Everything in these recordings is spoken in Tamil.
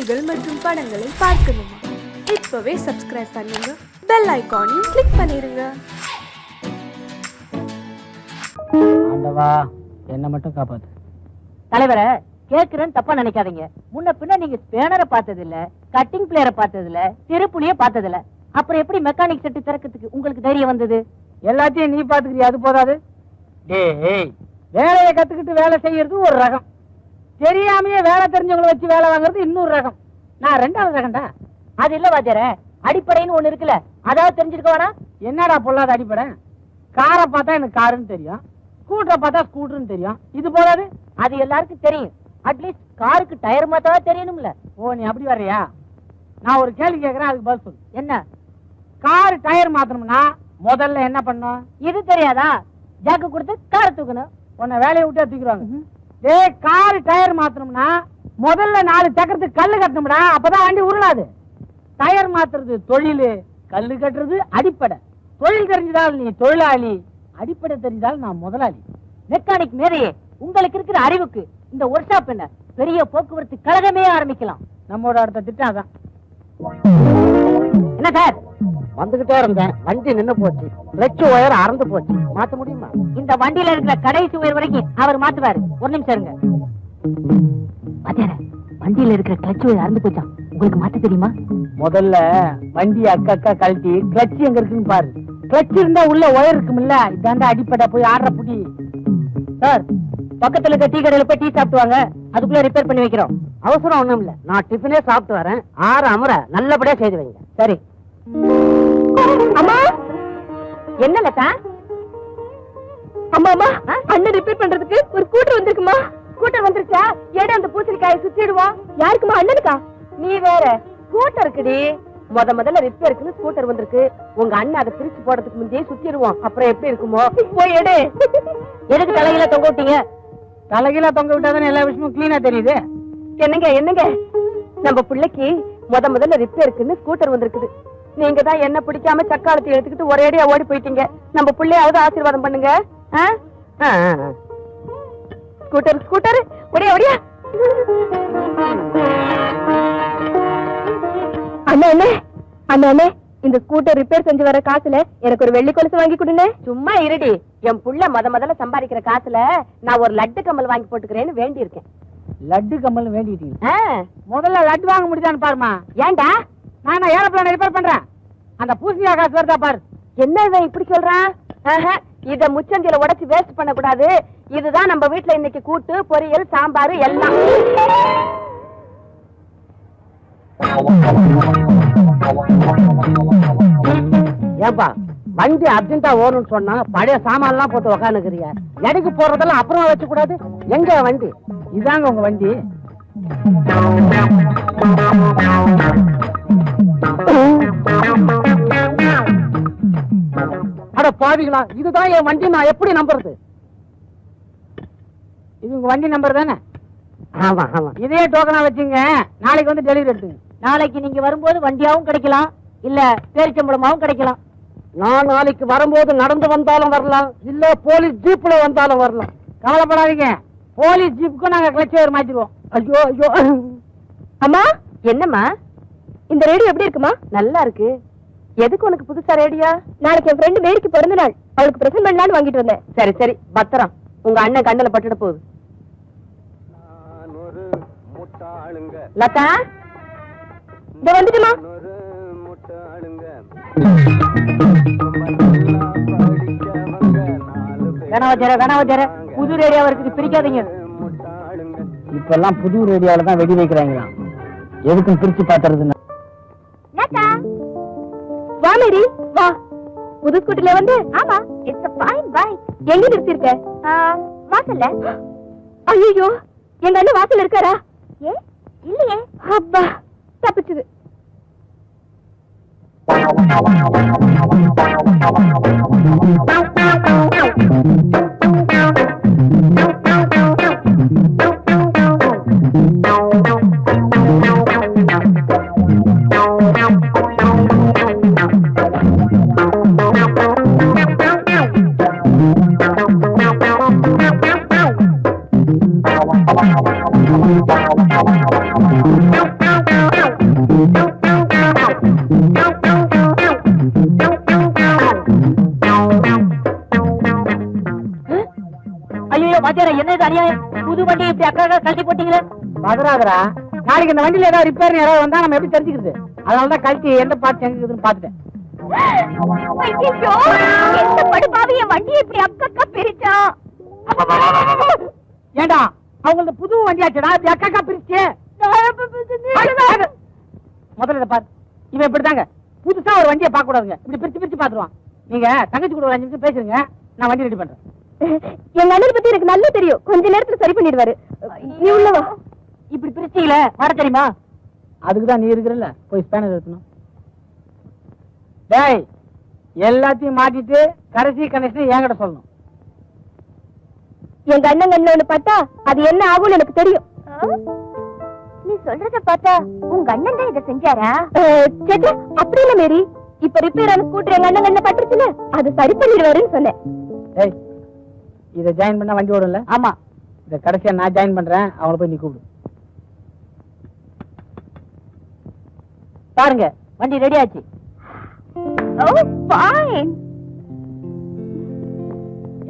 செய்திகள் மற்றும் படங்களை பார்க்கணுமா? இப்பவே சப்ஸ்கிரைப் பண்ணுங்க, பெல் ஐகானையும் கிளிக் பண்ணிருங்க. ஆண்டவா, என்ன மட்டும் காப்பாத்து. தலைவரை கேக்குறேன்னு தப்பா நினைக்காதீங்க. முன்ன பின்ன நீங்க ஸ்பேனரை பார்த்தது இல்ல, கட்டிங் பிளேயரை பார்த்தது இல்ல, திருப்புளிய பார்த்தது இல்ல. அப்புறம் எப்படி மெக்கானிக் செட்டு திறக்கிறதுக்கு உங்களுக்கு தைரியம் வந்தது? எல்லாத்தையும் நீ பாத்துக்கிறியா? அது போதாது. டேய், வேலையை கத்துக்கிட்டு வேலை செய்யறது ஒரு ரகம், தெரியாமையே வேலை தெரிஞ்சவங்களை வச்சு வேலை வாங்குறது இன்னொரு ரகம். நான் ரெண்டாவது ரகம்டா. அது இல்ல வாத்தியார, அடிப்படைன்னு ஒண்ணு இருக்குல்ல, அதாவது தெரிஞ்சிருக்க வேணா? என்னடா பொல்லாத அடிப்படை? காரை பார்த்தா எனக்கு காருன்னு தெரியும், ஸ்கூட்டரை பார்த்தா ஸ்கூட்டர்னு தெரியும். இது போதாது? அது எல்லாருக்கும் தெரியும். அட்லீஸ்ட் காருக்கு டயர் மாத்தவா தெரியணும்ல. ஓ, நீ அப்படி வர்றியா? நான் ஒரு கேள்வி கேட்கறேன், அதுக்கு பதில் சொல்லு. என்ன? கார் டயர் மாத்தணும்னா முதல்ல என்ன பண்ணும்? இது தெரியாதா? ஜாக்கு கொடுத்து காரை தூக்கணும். உன்னை வேலையை விட்டு தூக்கிடுவாங்க. டேய், கார் டயர் மாத்தணும்னா முதல்ல 4 சக்கரத்துக்கு கல்லு கட்டணும்டா, அப்பதான் வண்டி உருளாது. டயர் மாத்துறது தொழில், கல்லு கட்டுறது அடிப்படை. தொழில் தெரிஞ்சதால் நீ தொழிலாளி, அடிப்படை தெரிஞ்சால் நான் முதலாளி. மெக்கானிக் மேதையே, உங்களுக்கு இருக்கிற அறிவுக்கு இந்த ஒர்க் ஷாப் என்ன பெரிய போக்குவரத்து கழகமே ஆரம்பிக்கலாம். நம்மோட அடுத்த திட்டம் அதான். என்ன சார்? வந்துகிட்டே இருந்தேன், வண்டி நின்னு போச்சு, கிளட்ச் ஒயர் அறந்து போச்சு. மாத்த முடியுமா? இந்த வண்டியில இருக்கிற கடைசி உயர் வரைக்கும் அவர் மாத்துவாரு. ஒரு நிமிஷம் இருங்க. வண்டியில இருக்கிற கிளட்ச் ஒயர் அறந்து போச்சா? உங்களுக்கு மாத்த தெரியுமா? முதல்ல வண்டி அக்கா கழட்டி கிளட்ச் எங்க இருக்குன்னு பாரு. கிளட்ச் இருந்தா உள்ள ஒயர் இருக்கும்ல, இதாண்டா அடிப்படை. போய் ஆடுற புடி. சார், பக்கத்துல இருக்க டீ கடையில போய் டீ சாப்பிட்டு வாங்க, அதுக்குள்ள ரிப்பேர் பண்ணி வைக்கிறோம். அவசரம் ஒண்ணும் இல்ல, நான் டிஃபனே சாப்பிட்டு வரேன். 6 அமுறை நல்லபடியா செய்து வைங்க. சரி. அம்மா, என்ன லதா? அம்மா, அண்ணன் ரிப்பேர் பண்றதுக்கு ஒரு ஸ்கூட்டர் வந்திருக்குமா? ஸ்கூட்டர் வந்துருச்சா? ஏடா அந்த பூசணிக்காயை சுத்திடுவோம். யாருக்குமா? அண்ணனுக்கா? நீ வேற, ஸ்கூட்டர் இருக்குடி. முதல்ல ரிப்பேருக்குன்னு ஸ்கூட்டர் வந்திருக்கு. உங்க அண்ணன் அதை பிரிச்சு போடுறதுக்கு முந்தையே சுத்திடுவோம். அப்புறம் எப்படி இருக்குமோ? போய் எடு. எதுக்கு தலையில தொங்க விட்டீங்க? தலைகீழ தொங்க விட்டாதானே எல்லா விஷயமும் கிளீனா தெரியுது. என்னங்க நம்ம பிள்ளைக்கு முதல்ல ரிப்பேருக்குன்னு ஸ்கூட்டர் வந்திருக்குது. நீங்க தான் என்ன பிடிக்காம சக்காலத்தை எடுத்துக்கிட்டு ஒரேடியா ஓடி போயிட்டீங்க. நம்ம பிள்ளையாவது ஆசீர்வாதம் பண்ணுங்க. ஸ்கூட்டர் ஒடியா. அண்ணே, இந்த ஸ்கூட்டர் ரிப்பேர் செஞ்சு வர காசுல எனக்கு ஒரு வெள்ளி கொலுசு வாங்கி கொடுங்க. சும்மா இருடி. என் புள்ள முதல்ல சம்பாதிக்கிற காசுல நான் ஒரு லட்டு கம்மல் வாங்கி போட்டுக்கிறேன்னு வேண்டி இருக்கேன். லட்டு கம்மல் வேண்டிட்டீங்க? முதல்ல லட்டு வாங்க முடியுதான்னு பாருமா. ஏன்டா? நான் ஏரோப்ளேன் ரிப்பேர் பண்றேன். அந்த பூசணியா காசு வருதா பாரு. என்ன இவன் இப்படி சொல்றான்? இத முச்சந்தில உடைச்சு வேஸ்ட் பண்ண கூடாது. இதுதான் நம்ம வீட்டுல இன்னைக்கு கூட்டு, பொரியல், சாம்பார் எல்லாம். ஏன்பா, வண்டி அர்ஜென்டா ஓடணும்னு சொன்னா பழைய சாமான் எல்லாம் போட்டு உக்காந்துக்கிறிய. எடைக்கு போறதெல்லாம் அப்புறமா வச்சு கூடாது. எங்க வண்டி? இதாங்க உங்க வண்டி. அட பாவிகளா, இதுதான் என் வண்டி. நான் எப்படி நம்புறது? இது உங்க வண்டி நம்பர் தானே? ஆமா. இதே டோக்கனா வச்சுங்க, நாளைக்கு வந்து டெலிவரி எடுத்துங்க. நாளைக்கு நீங்க வரும்போது வண்டியாவும் கிடைக்கலாம், இல்ல பேரிச்சம்பளமாவும் கிடைக்கலாம். நான் நாளைக்கு வரும்போது நடந்து வந்தாலும் வரலாம், இல்ல போலீஸ் ஜீப்ல வந்தாலும் வரலாம். கவலைப்படாதீங்க, போலீஸ் ஜீப்புக்கும் நாங்க கிளட்ச் ஒயர் மாத்திடுவோம். ஐயோ. அம்மா, என்னம்மா இந்த ரேடியோ எப்படி இருக்குமா? நல்லா இருக்கு. எதுக்கு உனக்கு புதுசா ரேடியோ? நாளைக்கு என் ஃப்ரெண்டு மேரிக்கு பிறந்த நாள், அவளுக்கு பிரசன்ட் பண்ணலான்னு வாங்கிட்டு வந்தேன். சரி பத்திரம். உங்க அண்ணன் கண்ணுல பட்டுட போகுது. லதா, இத வந்துட்டுமா? கனவஜர புது ரேடியோ இருக்குது, பிரிக்காதீங்க. இப்ப எல்லாம் புது ரேடியோல தான் வெடி வைக்கிறாங்களா? எதுக்கும் பிரிச்சு பாத்துறதுன்னு. வா மேரி, வா. புது ஸ்கூட்டர்ல வந்து? ஆமா, இட்ஸ் a fine bike. எங்க நிறுத்திருக்க? வாசல்ல. ஐயோ, எங்க அண்ணன் வாசல்ல இருக்காரா? இல்லையே. அப்பா, தப்பிச்சது. இப்படி அக்கா கழட்டி போட்டீங்களே? பதறாதரா, நாளைக்கு இந்த வண்டியில ஏதாவது ரிப்பேர் யாராவது வந்தா நம்ம எப்படி தெரிஞ்சுக்கிறது? அதனாலதான் கழட்டி எந்த பார்த்து எங்க இருக்குதுன்னு பாத்துட்டேன். ஐயோ, எந்த படுபாவி என் வண்டியை இப்படி அக்கா பிரிச்சான். ஏண்டா அவங்களது புது வண்டியாச்சுடா, அது அக்கா பிரிச்சு. முதல்ல இதை பாரு, இவன் இப்படிதாங்க புதுசா ஒரு வண்டியை பார்க்க கூடாதுங்க, இப்படி பிரிச்சு பிரிச்சு பாத்துருவான். நீங்க தங்கச்சி கூட ஒரு 5 நிமிஷம் பேசுங்க, நான் வண்டி ரெடி பண்றேன். எங்க அண்ணனை பத்தி எனக்கு நல்லா தெரியும், கொஞ்ச நேரத்துல சரி பண்ணிடுவாரு. நீ உள்ளவா. இப்படி பிரிச்சீங்களே, வர தெரியுமா? அதுக்குதான் நீ இருக்கிறல்ல, போய் ஸ்பேனர் எடுக்கணும். டேய், எல்லாத்தையும் மாட்டிட்டு கடைசி கனெக்ஷன் என்கிட்ட சொல்லணும். எங்க அண்ணன் கண்ணு பார்த்தா அது என்ன ஆகும்னு எனக்கு தெரியும். நீ சொல்றத பார்த்தா உங்க அண்ணன் தான் இதை செஞ்சாரா? அப்படி இல்ல மேரி, இப்ப ரிப்பேர் ஆன ஸ்கூட்டர் எங்க அண்ணன் கண்ண பட்டுச்சுல, அது சரி பண்ணிடுவாருன்னு சொன்னேன். டேய், இதை ஜாயின் பண்ணா வண்டி ஓடும்ல? ஆமா. இதை கடைசியா நான் ஜாயின் பண்றேன், அவங்கள போய் நீ கூப்பிடு. பாருங்க, வண்டி ரெடி ஆச்சு.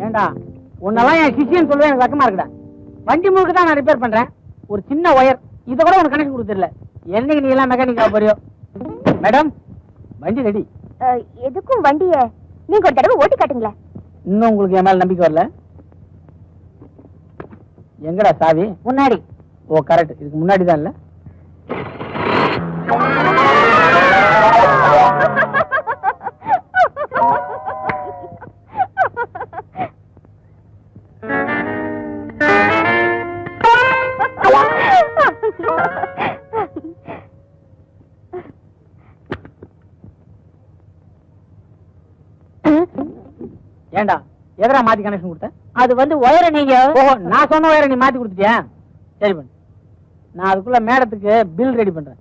ஏண்டா, உன்னெல்லாம் என் சிஷியன் சொல்லுவேன், எனக்கு வெக்கமா இருக்குடா. வண்டி முழுக்க தான் நான் ரிப்பேர் பண்றேன், ஒரு சின்ன ஒயர் இத கூட உனக்கு கனெக்ட் கொடுத்துடல. என்னைக்கு நீ எல்லாம் மெக்கானிக்கா போறியோ? மேடம், வண்டி ரெடி. எதுக்கும் வண்டிய நீங்க ஒரு தடவை ஓட்டி காட்டுங்களேன். இன்னும் உங்களுக்கு என் மேல நம்பிக்கை வரல? எங்கடா சாவி? முன்னாடி. ஓ கரெக்ட், இதுக்கு முன்னாடி தான் இல்ல. ஏண்டா, எதரா மாத்தி கனெக்ஷன் கொடுத்த? அது வந்து ஒயரை நீங்க. ஓஹோ, நான் சொன்ன ஒயரை நீ மாத்தி கொடுத்துட்டியா? சரி பண்ணு, நான் அதுக்குள்ள மேடத்துக்கு பில் ரெடி பண்றேன்.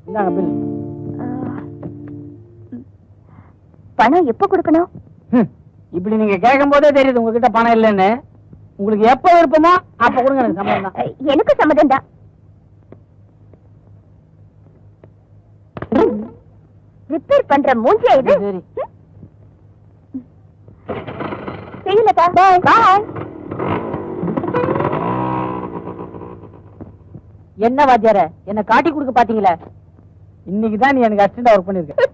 இந்தாங்க பில். பணம் எப்ப கொடுக்கணும்? இப்படி நீங்க கேட்கும் போதே தெரியுது உங்ககிட்ட பணம் இல்லைன்னு. உங்களுக்கு எப்ப விருப்பமோ அப்ப கொடுங்க, எனக்கு சம்மதம் தான். எனக்கு சம்மதம் தான். ரிப்பேர் பண்ற மூஞ்சியா இது? சரி. செய்யலக்கா, பாய் பாய். என்ன வாத்தியார, என்ன காட்டி கொடுக்க பாத்தீங்களா? இன்னைக்கு தான் நீ எனக்கு அசிஸ்டண்டா ஒர்க் பண்ணிருக்க.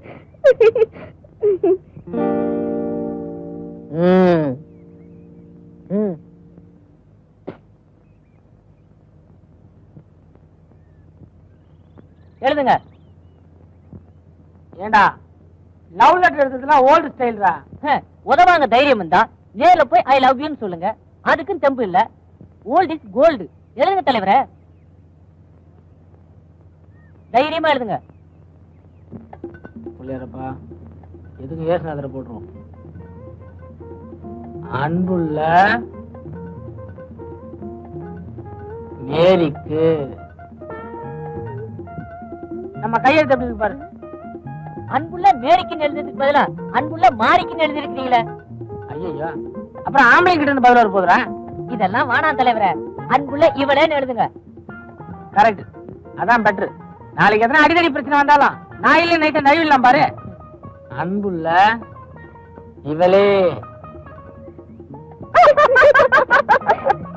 எழுதுங்க. ஏண்டா, லவ் லெட்டர் எழுதுறதுலாம் ஓல்டு ஸ்டைல்ரா. உதவாங்க தைரியம் இருந்தா நேர்ல போய் ஐ லவ் யூன்னு சொல்லுங்க. அதுக்கும் தெம்பு இல்ல. Old is gold. எழுதுங்க தலைவரே, தைரியமா எழுதுங்க. புள்ளியாரப்பா, எதுக்கு ஏசுநாதரை போட்டுருவோம். அன்புள்ள மேரிக்கு. நம்ம கையெழுத்து எப்படி இருக்கு பாரு. அன்புள்ள மேரிக்குன்னு எழுதுறதுக்கு பதிலா அன்புள்ள மாரிக்குன்னு எழுதிருக்கீங்களே. ஐயோ, அப்புறம் ஆம்பளை கிட்ட இருந்து பதில் வர போதுரா. இதெல்லாம் வாணாம் தலைவரே, அன்புள்ள இவளேன்னு எழுதுங்க. கரெக்ட், அதான் பெட்ரு. நாளைக்கு எத்தனை அடிக்கடி பிரச்சனை வந்தாலும் நான் இல்ல நைட்ட நழுவிடலாம் பாரு. அன்புள்ள இவளே.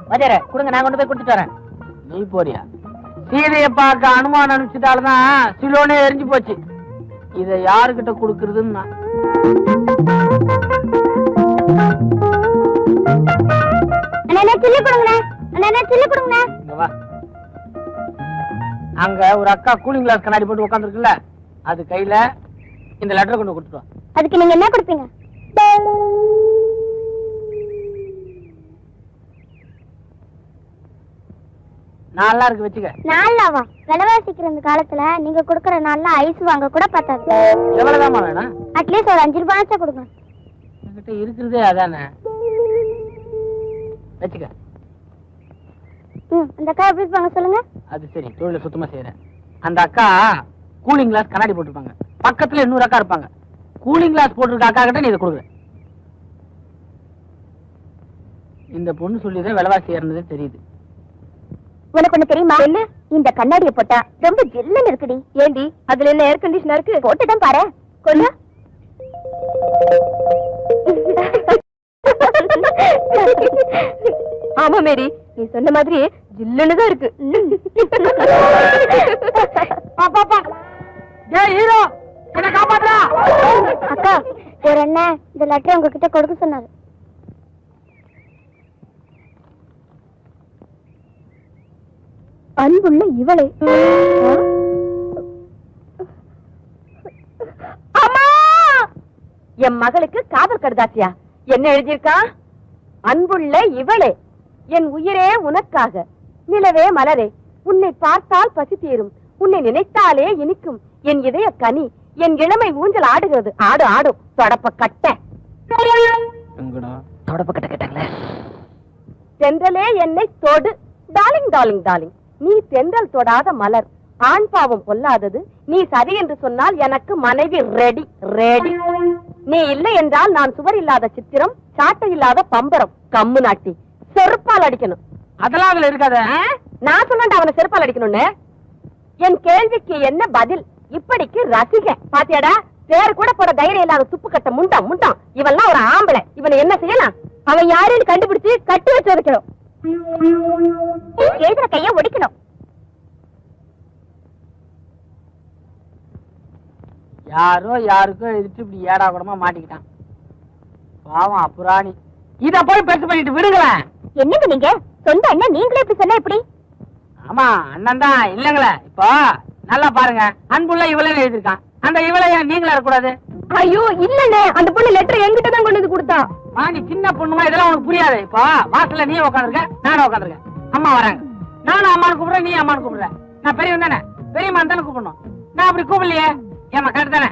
வாத்தியார கொடுங்க, நான் கொண்டு போய் கொடுத்துட்டு வரேன். நீ போறியா? சீதையை பார்க்க அனுமானம் அனுப்பிச்சுட்டால்தான் சிலோனே எரிஞ்சு போச்சு. இத யாருகிட்ட கொடுக்கறதுன்னு அங்க ஒரு அக்கா கூலிங் கிளாஸ் கண்ணாடி போட்டு உட்கார்ந்து இருக்குல்ல, அது கையில இந்த லெட்டர் கொண்டு கொடுத்துருவோம். அதுக்கு நீங்க என்ன கொடுப்பீங்க? நல்லா இருக்கு, வச்சுக்க. நாலாவா? விலைவாசிக்கிற இந்த காலத்துல நீங்க கொடுக்கற நாள்ல ஐஸ் வாங்க கூட பத்தாது. எவ்வளவுதாமா வேணும்? அட்லீஸ்ட் ஒரு 5 ரூபாயாச்சும் கொடுங்க. என்கிட்ட இருக்கிறதே அதானே, வச்சுக்க. இந்த அக்கா எப்படி இருப்பாங்க சொல்லுங்க? அது சரி, தொழில சுத்தமா செய்யறேன். அந்த அக்கா கூலிங் கிளாஸ் கண்ணாடி போட்டுருப்பாங்க, பக்கத்துல இன்னொரு அக்கா இருப்பாங்க. கூலிங் கிளாஸ் போட்டிருக்க அக்கா கிட்ட நீ இதை கொடுக்குற. இந்த பொண்ணு சொல்லிதான் விலைவாசி ஏறினதே தெரியுது. உனக்கு ஒண்ணு தெரியுமா? என்ன? இந்த கண்ணாடியை போட்டா ரொம்ப ஜில்லுன்னு இருக்குடி. ஏண்டி, அதுல என்ன ஏர் கண்டிஷனா இருக்கு? போட்டுதான் பாரு. கொஞ்சம் ஆமா மேரி, நீ சொன்ன மாதிரி ஜில்லுன்னு தான் இருக்கு. ஹீரோ என்ன காப்பாற்றா. அக்கா, ஒரு அண்ணன் இந்த லெட்டர் உங்ககிட்ட கொடுக்க சொன்னாரு. அன்புள்ள இவளே. அம்மா, என் மகளுக்கு காதல் கடுதாசியா? என்ன எழுதியிருக்கா? அன்புள்ள இவளே, என் உயிரே உனக்காக, நிலவே மலரே, உன்னை பார்த்தால் பசி தீரும், உன்னை நினைத்தாலே இனிக்கும் என் இதய கனி, என் இளமை ஊஞ்சல் ஆடுகிறது. ஆடு ஆடும் தொடப்ப கட்ட. தொடப்ப கட்ட கேட்டாங்களே. தென்றலே என்னை தொடு, டார்லிங் டார்லிங் டார்லிங், நீ தென்றல் தொடாத மலர், ஆண் பாவம் பொல்லாதது, நீ சரி என்று சொன்னால் எனக்கு மனைவி ரெடி ரெடி. நீ இல்லை என்றால் நான் சுவர் இல்லாத சித்திரம், சாட்டை இல்லாத பம்பரம், கம்மு நாட்டி செருப்பால் அடிக்கணும். அதெல்லாம் அதுல இருக்காத. நான் சொன்னேன் அவனை செருப்பால் அடிக்கணும்னு. என் கேள்விக்கு என்ன பதில்? இப்படிக்கு ரசிக பாத்தியாடா, பேர் கூட போட தைரியம் இல்லாத துப்பு கட்ட முண்டம் முண்டம். இவெல்லாம் ஒரு ஆம்பளை, இவனை என்ன செய்யலாம்? அவன் யாருன்னு கண்டுபிடிச்சு கட்டி வச்சு வைக்கணும். எழுதுற கைய ஒடிக்கணும். யாரோ யாருக்கோ எழுதிட்டு இப்படி ஏடா கூடமா மாட்டிக்கிட்டான். பாவம் அப்புராணி. இத போய் பெருசு பண்ணிட்டு விடுங்களேன். என்னங்க நீங்க சொந்த அண்ணன் நீங்களே இப்படி சொன்னா எப்படி? ஆமா அண்ணன் தான் இல்லங்களே. இப்போ நல்லா பாருங்க, அன்புள்ள இவளே எழுதிருக்கான். அந்த இவளை நீங்களா இருக்கக்கூடாது. ஐயோ இல்லண்ணே, அந்த பொண்ணு லெட்டர் என்கிட்ட தான் கொண்டு வந்து கொடுத்தா. நீ சின்ன பொண்ணுமா, இதெல்லாம் உனக்கு புரியாது. இப்போ வாசல்ல நீ உட்காந்துருக்க, நானும் உட்காந்துருக்கேன். அம்மா வராங்க, நானும் அம்மானு கூப்பிடுறேன், நீ அம்மானு கூப்பிடுற. நான் பெரியவன் தானே, பெரியம்மா தானே கூப்பிடணும். நான் அப்படி கூப்பிடலையே. ஏமா கரெக்ட் தானே?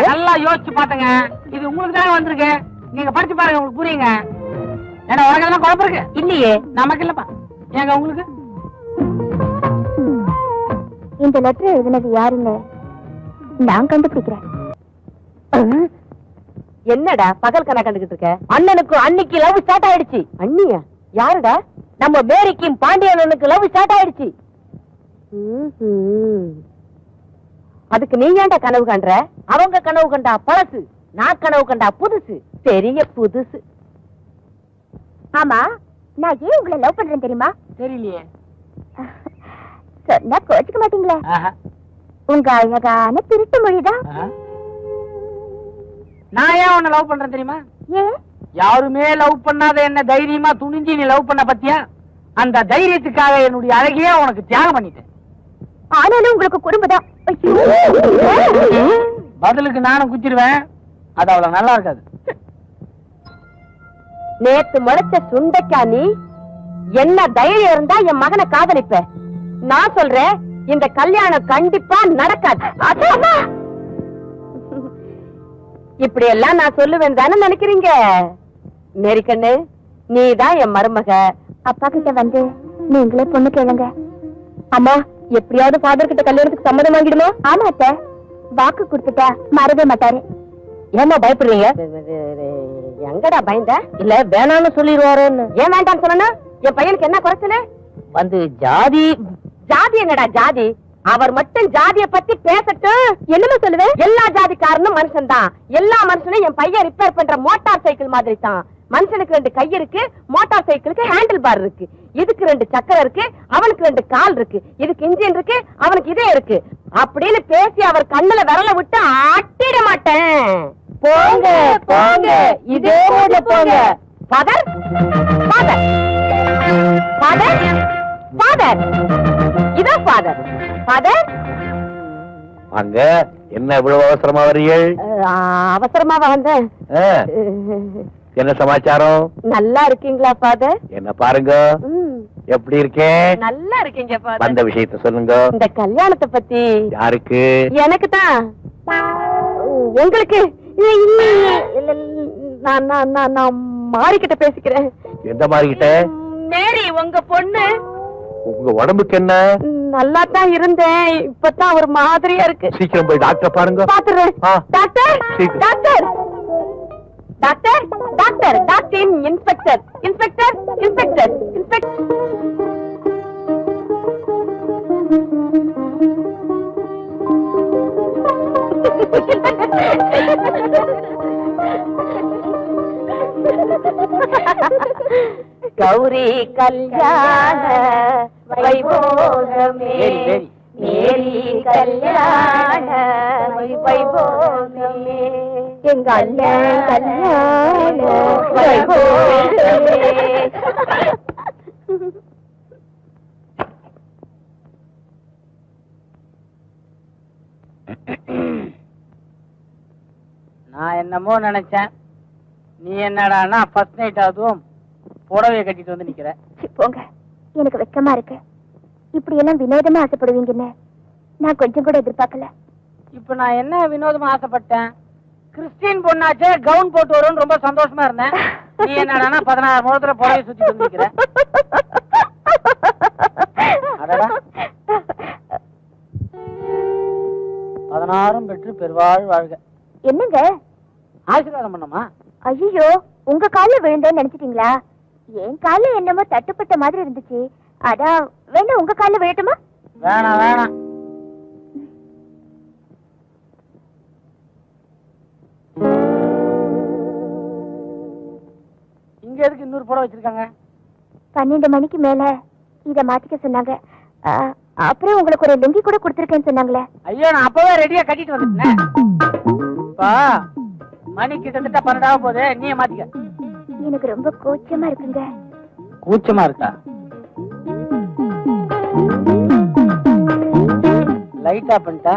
நல்லா யோசிச்சு பாத்துங்க. இது உங்களுக்கு தானே வந்திருக்கு. நீங்க படிச்சு பாருங்க, உங்களுக்கு புரியுங்க. ஏன்னா உனக்கு எதெல்லாம் குழப்பம் இருக்கு இல்லையே? நமக்கு இல்லப்பா. ஏங்க உங்களுக்கு? இந்த லெட்டர் எழுதினது யாருங்க? நான் கண்டுபிடிக்கிறேன். என்னடா பகல் கணக்கு கண்டுகிட்டு இருக்க? அண்ணனுக்கு அன்னைக்கு லவ் ஸ்டார்ட் ஆயிடுச்சு. அண்ணியா? யாருடா? நம்ம மேரிக்கும் பாண்டியனுக்கு லவ் ஸ்டார்ட் ஆயிடுச்சு. அதுக்கு நீ ஏன்டா கனவு கண்ற? அவங்க கனவு கண்டா பழசு, நான் கனவு கண்டா புதுசு, பெரிய புதுசு. ஆமா, நான் ஏன் உங்களை லவ் பண்றேன் தெரியுமா? தெரியலையே. சொன்னா கோச்சுக்க மாட்டீங்களா? உங்க அழகான திருட்டு மொழிதான். நான் ஏன் உன்னை லவ் பண்றேன் தெரியுமா? ஏன்? யாருமே லவ் பண்ணாத என்ன தைரியமா துணிஞ்சு நீ லவ் பண்ண பத்தியா? அந்த தைரியத்துக்காக என்னுடைய அழகையே உனக்கு தியாகம் பண்ணிட்டேன். ஆனாலும் உங்களுக்கு குறும்புதான். பதிலுக்கு நானும் குச்சிருவேன். அது அவ்வளவு நல்லா இருக்காது. நேத்து முளைச்ச சுண்டைக்கா நீ. என்ன தைரியம் இருந்தா என் மகனை காதலிப்ப? நான் சொல்றேன், இந்த கல்யாணம் கண்டிப்பா நடக்காது. இப்படி எல்லாம் நான் சொல்லுவேன் தானே நினைக்கிறீங்க? மேரிக்கண்ணு, நீதான் என் மருமக. அப்பா கிட்ட வந்து நீங்களே பொண்ணு கேளுங்க. அம்மா, எப்படியாவது ஃபாதர் கிட்ட கல்யாணத்துக்கு சம்மதம் வாங்கிடுமா? ஆமா அத்தை, வாக்கு கொடுத்துட்டா மறவே மாட்டாரு. ஏமா பயப்படுறீங்க? எங்கடா பயந்த? இல்ல வேணான்னு சொல்லிடுவாரோன்னு. ஏன் வேண்டான்னு சொன்னா? என் பையனுக்கு என்ன குறைச்சல? வந்து ஜாதி. ஜாதி என்னடா ஜாதி? அவர் மட்டும் ஜாதிய பத்தி பேசட்டும். என்னமா சொல்லுவேன்? எல்லா ஜாதிக்காரனும் மனுஷன் தான். எல்லா மனுஷனும் என் பையன் ரிப்பேர் பண்ற மோட்டார் சைக்கிள் மாதிரி தான். மனுஷனுக்கு 2 கை இருக்கு, மோட்டார் சைக்கிளுக்கு ஹேண்டில் பார் இருக்கு. இதுக்கு 2 சக்கரம் இருக்கு, அவனுக்கு 2 கால் இருக்கு. இதுக்கு இன்ஜின் இருக்கு, அவனுக்கு இதே இருக்கு. அப்படின்னு பேசி அவர் கண்ணுல விரல விட்டு ஆட்டிட மாட்டேன். போங்க போங்க, இதே போங்க. ஃபாதர் ஃபாதர் ஃபாதர் ஃபாதர், இதோ ஃபாதர். ஃபாதர், அங்க என்ன இவ்வளவு அவசரமா வரீர்கள்? அவசரமாவா வந்தேன்? என்ன சமாச்சாரம்? நல்லா இருக்கீங்களா ஃபாதர்? என்ன பாருங்க, எப்படி இருக்கேன்? நல்லா இருக்கீங்க ஃபாதர். வந்த விஷயத்த சொல்லுங்க. இந்த கல்யாணத்தை பத்தி. யாருக்கு? எனக்கு தான். உங்களுக்கு? நான் மாறிக்கிட்ட பேசிக்கிறேன். எந்த மாறிக்கிட்ட? மேரி, உங்க பொண்ணு. உங்க உடம்புக்கு என்ன? நல்லா தான் இருந்தேன், இப்பதான் ஒரு மாதிரியா இருக்கு. சீக்கிரம் போய் டாக்டர் பாருங்க. பாத்துறேன். Doctor doctor doctor doctor doctor inspector inspector inspector inspector. Gowri கல்யாண வைபோகமே மேரி கல்யாண வைபோகமே எங்க அண்ணன் கல்யாண வைபோகமே. நான் என்னமோ நினைச்சேன், நீ என்னடான்னா ஃபர்ஸ்ட் நைட் அதுவும் புடவைய கட்டிட்டு வந்து நிக்கிற. போங்க, எனக்கு வெக்கமா இருக்கு. இப்படி எல்லாம் வினோதமா ஆசைப்படுவீங்கன்னு நான் கொஞ்சம் கூட எதிர்பார்க்கல. இப்ப நான் என்ன வினோதமா ஆசைப்பட்டேன்? கிறிஸ்டின் பொண்ணாச்சே கவுன் போட்டு வரும்னு ரொம்ப சந்தோஷமா இருந்தேன். நீ என்னடான்னா 16 முகத்துல புடவை சுத்திட்டு வந்து நிக்கிற. அடடா, 16 பெற்று பெருவாழ் வாழ்க. என்னங்க ஆசீர்வாதம் பண்ணமா? ஐயோ, உங்க கால்ல விழுந்தேன்னு நினைச்சிட்டீங்களா? என் கால்ல என்னமோ தட்டுப்பட்ட மாதிரி இருந்துச்சு, அதான் வேணா உங்க கால்ல விழட்டுமா? வேணாம் வேணாம். இங்க எதுக்கு இன்னொரு புடவை வச்சிருக்காங்க? 12 மணிக்கு மேல இத மாத்திக்க சொன்னாங்க. அப்புறம் உங்களுக்கு ஒரு லுங்கி கூட கொடுத்திருக்கேன்னு சொன்னாங்களே. ஐயோ, நான் அப்பவே ரெடியா கட்டிட்டு வந்துட்டேன். மணி கிட்டத்தட்ட 12 போகுது, நீயே மாத்திக்க. எனக்கு ரொம்ப கூச்சமா இருக்குங்க. கூச்சமா இருக்கா? லைட் ஆஃப் பண்ணிட்டா?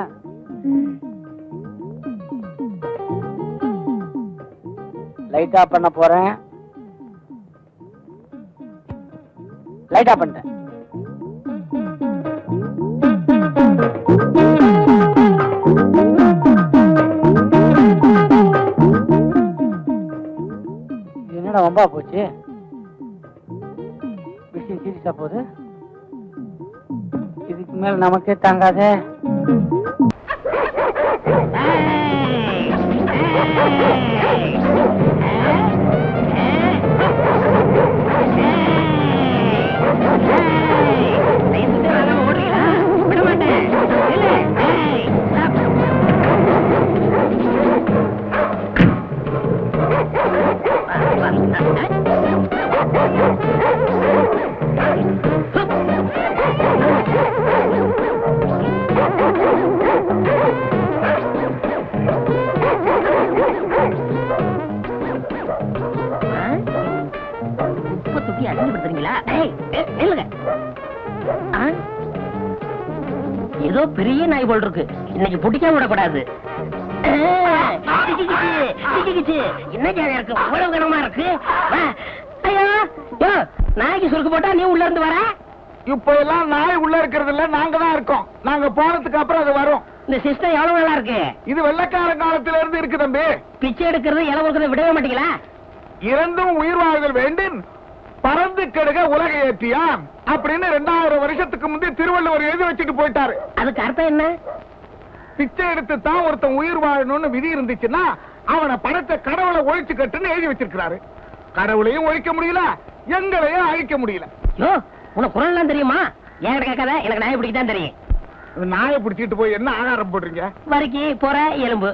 லைட் ஆஃப் பண்ண போறேன். லைட் ஆஃப் பண்ணிட்டேன். என்னடா வம்பா போச்சு? விஷயம் சீரியஸா போகுது. இதுக்கு மேல நமக்கே தாங்காதே. ஏதோ பெரிய நாய் போல் இருக்கு, இன்னைக்கு பிடிக்காம விடக்கூடாது. என்ன ஜாலியா இருக்கு, அவ்வளவு கனமா இருக்கு. நாய்க்கு சுருக்கு போட்டா நீ உள்ள இருந்து வர. இப்ப எல்லாம் நாய் உள்ள இருக்கிறது இல்ல, நாங்க தான் இருக்கோம். நாங்க போனதுக்கு அப்புறம் அது வரும். இந்த சிஸ்டம் எவ்வளவு நல்லா இருக்கு. இது வெள்ளக்கார காலத்துல இருந்து இருக்கு தம்பி. பிச்சை எடுக்கிறது இலை கொடுக்கறத விடவே மாட்டீங்களா? இறந்தும் உயிர் வாழ்தல் வேண்டும், பறந்து கெடுக உலக ஏற்றியான் அப்படின்னு 2000 வருஷத்துக்கு முந்தைய திருவள்ளுவர் எழுதி வச்சுட்டு போயிட்டாரு. அதுக்கு அர்த்தம் என்ன? பிச்சை எடுத்து தான் ஒருத்தன் உயிர் வாழணும்னு விதி இருந்துச்சுன்னா அவனை பணத்தை கடவுளை ஒழிச்சு கட்டுன்னு எழுதி வச்சிருக்கிறாரு. கடவுளையும் ஒழிக்க முடியல, எங்களையும் அழிக்க முடியல. யோ, உனக்கு குரல் எல்லாம் தெரியுமா? ஏன் கேட்காத, எனக்கு நாயை பிடிக்கதான் தெரியும். நாயை பிடிச்சிட்டு போய் என்ன ஆகாரம் போடுறீங்க? வரைக்கு போற எலும்பு.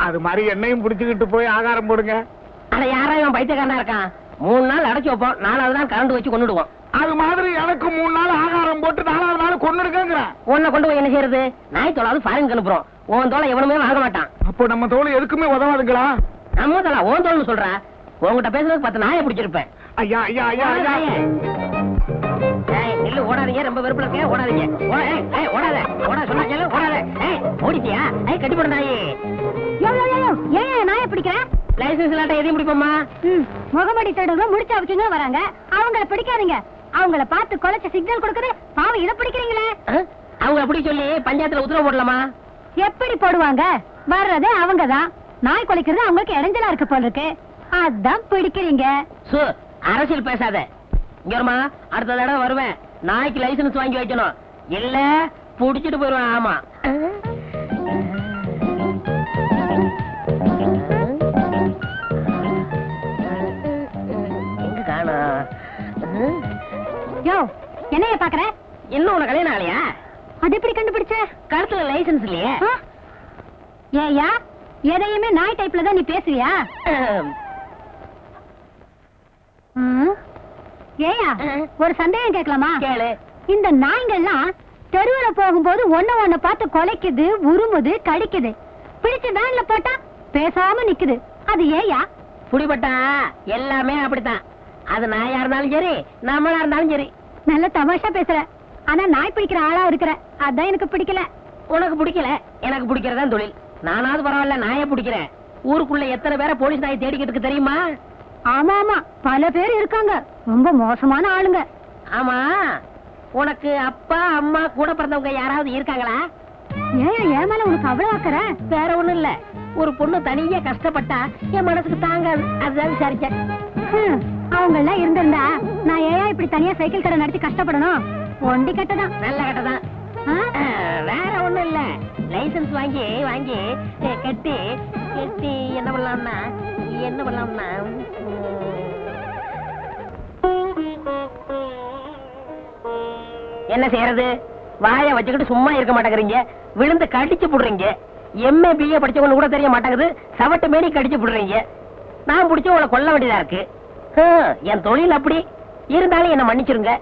அது மாதிரி என்னையும் பிடிச்சுக்கிட்டு போய் ஆகாரம் போடுங்க. அட யாரா இவன் பைத்தியக்காரனா இருக்கான்? 3 நாள் அடைச்சு வைப்போம், 4வது நாள் கரண்ட் வச்சு கொண்டுடுவோம். அது மாதிரி எனக்கு 3 நாள் ஆகாரம் போட்டு 4வது நாள் கொண்டுடுங்க. உன்னை கொண்டு போய் என்ன செய்யறது? நாய் தோலாவது ஃபாரின் அனுப்புறோம். உன் தோலை எவனுமே வாங்க மாட்டான். அப்போ நம்ம தோல் எதுக்குமே உதவாதுங்களா? நம்ம தோலா உன் தோல்னு சொல்ற? உங்ககிட்ட பேசுறதுக்கு 10 நாயை பிடிச்சிருப்பேன். ஐயா ஐயா ஐயா ஐயா, நில்லு, ஓடாதீங்க, ரொம்ப வெறுப்புல இருக்க, ஓடாதீங்க. ஓடாத ஓடாத சொன்னா ஓடாத. ஓடிட்டியா? கட்டி போட நாயே. ஏன் நாயை பிடிக்கிற? லைசன்ஸ் இல்லாட்ட எதையும் பிடிப்போமா? முகமடி தேடுங்க முடிச்சா வச்சுங்க வராங்க, அவங்கள பிடிக்காதீங்க. அவங்கள பார்த்து கொலைச்ச சிக்னல் கொடுக்குது, பாவம் இதை பிடிக்கிறீங்களே. அவங்க அப்படி சொல்லி பஞ்சாயத்துல உத்தரவு போடலாமா? எப்படி போடுவாங்க? வர்றதே அவங்கதான். நாய் கொலைக்கிறது அவங்களுக்கு இடைஞ்சலா இருக்கு போல இருக்கு, அதான் பிடிக்கிறீங்க. அரசியல் பேசாத. இங்க வருமா, அடுத்த தடவை வருவேன், நாய்க்கு லைசன்ஸ் வாங்கி வைக்கணும், இல்ல புடிச்சிட்டு போயிருவேன். ஆமா, எங்க காணோம்? யோ, என்னைய பாக்குற? இன்னும் உனக்கு கல்யாணம் ஆலையா? அது எப்படி கண்டுபிடிச்ச? கழுத்துல லைசன்ஸ் இல்லையே. ஏயா, எதையுமே நாய் டைப்ல தான் நீ பேசுவியா? ஏயா ஒரு சந்தேகம் கேட்கலாமா? கேளு. இந்த நாய்ங்கள்லாம் தெருவுல போகும்போது ஒண்ணு பார்த்து கொலைக்குது, உருமுது, கடிக்குது. பிடிச்ச வேன்ல போட்டா பேசாம நிக்குது. அது ஏயா? புடிபட்டா எல்லாமே அப்படித்தான். அது நாயா இருந்தாலும் சரி, நம்மளா இருந்தாலும் சரி. நல்ல தமாஷா பேசுற. ஆனா நாய் பிடிக்கிற ஆளா இருக்கிற, அதான் எனக்கு பிடிக்கல. உனக்கு பிடிக்கல, எனக்கு பிடிக்கிறதான் தொழில். நானாவது பரவாயில்ல, நாயை பிடிக்கிறேன். ஊருக்குள்ள எத்தனை பேரை போலீஸ் நாயை தேடிக்கிட்டு இருக்கு தெரியுமா? ஆமா ஆமா, பல பேர் இருக்காங்க, ரொம்ப மோசமான ஆளுங்க. ஆமா, உனக்கு அப்பா அம்மா கூட பிறந்தவங்க யாராவது இருக்காங்களா? ஏன் என் மேல உனக்கு அவ்வளவு ஆக்கற? வேற ஒண்ணும் இல்ல, ஒரு பொண்ணு தனியா கஷ்டப்பட்டா என் மனசுக்கு தாங்காது, அதுதான் விசாரிச்சேன். அவங்க எல்லாம் இருந்திருந்தா நான் ஏன் இப்படி தனியா சைக்கிள் கடை நடத்தி கஷ்டப்படணும்? ஒண்டி கட்டதான். நல்ல கட்டதான். வேற ஒண்ணும் இல்ல, லைசன்ஸ் வாங்கி கட்டி என்ன பண்ணலாம்னா என்ன செய்யறது? வாயை வச்சுக்கிட்டு சும்மா இருக்க மாட்டேங்கிறீங்க, விழுந்து கடிச்சு புடுறீங்க. எம்ஏ பிஏ படிச்சவங்க கூட தெரிய மாட்டேங்குது, சவட்டு மேனி கடிச்சு புடுறீங்க. நான் பிடிச்ச உங்களை கொல்ல வேண்டியதா இருக்கு. என் தொழில் அப்படி இருந்தாலும் என்ன மன்னிச்சிருங்க.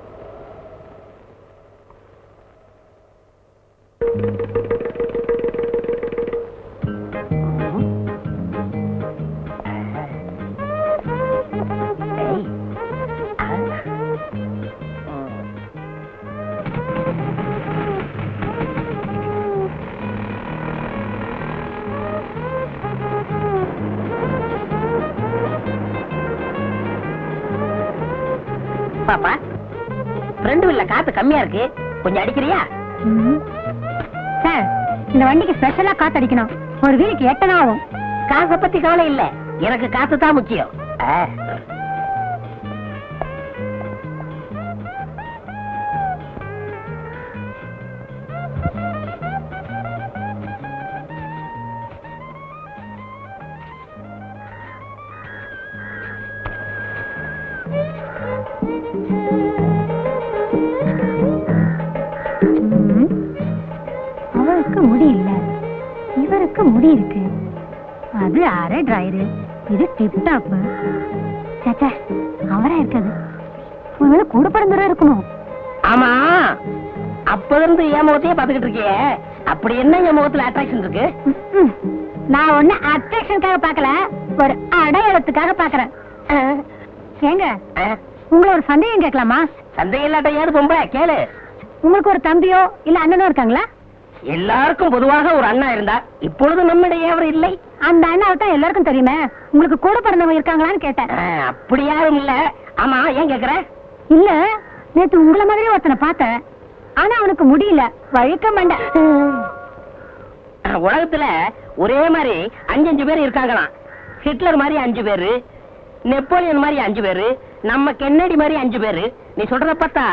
பாப்பா, ஃப்ரெண்டு இல்ல, காத்து கம்மியா இருக்கு, கொஞ்சம் அடிக்கிறியா? சார், இந்த வண்டிக்கு ஸ்பெஷலா காத்து அடிக்கணும். ஒரு வீலுக்கு 8 ஆகும். காசை பத்தி கவலை இல்ல, எனக்கு காத்து தான் முக்கியம். அவருக்கு முடி இல்ல, இவருக்கு முடி இருக்கு. அது அரை டிரைரு, இது டிப் டாப். சேச்சே, அவரா இருக்காது. ஒருவேளை கூட பிறந்தவரா இருக்கணும். ஆமா, அப்ப இருந்து என் முகத்தையே பாத்துக்கிட்டு இருக்கியே, அப்படி என்ன என் முகத்துல அட்ராக்ஷன் இருக்கு? நான் ஒண்ணு அட்ராக்ஷனுக்காக பாக்கல, ஒரு அடையாளத்துக்காக பாக்குறேன். ஏங்க, உங்களை ஒரு சந்தேகம் கேட்கலாமா? சந்தேகம் இல்லாட்ட ஏது பொம்பளை, கேளு. உங்களுக்கு ஒரு தம்பியோ இல்ல அண்ணனோ இருக்காங்களா? எல்லாருக்கும் பொதுவாக ஒரு அண்ணா இருந்தா, இப்பொழுது நம்மிடையே அவர் இல்லை. அந்த அண்ணாவை தான் எல்லாருக்கும் தெரியுமே. உங்களுக்கு கூட பிறந்தவங்க இருக்காங்களான்னு கேட்டேன். அப்படி யாரும் இல்ல. ஆமா, ஏன் கேக்குற? இல்ல, நேத்து உங்கள மாதிரி ஒருத்தனை பார்த்தேன், ஆனா அவனுக்கு முடியல, வழுக்க மண்ட. உலகத்துல ஒரே மாதிரி 5 பேர் இருக்காங்களாம். ஹிட்லர் மாதிரி 5 பேரு, நெப்போலியன் மாதிரி 5 பேரு, நம்ம கென்னடி மாதிரி 5 பேரு. நீ சொல்றத பார்த்தா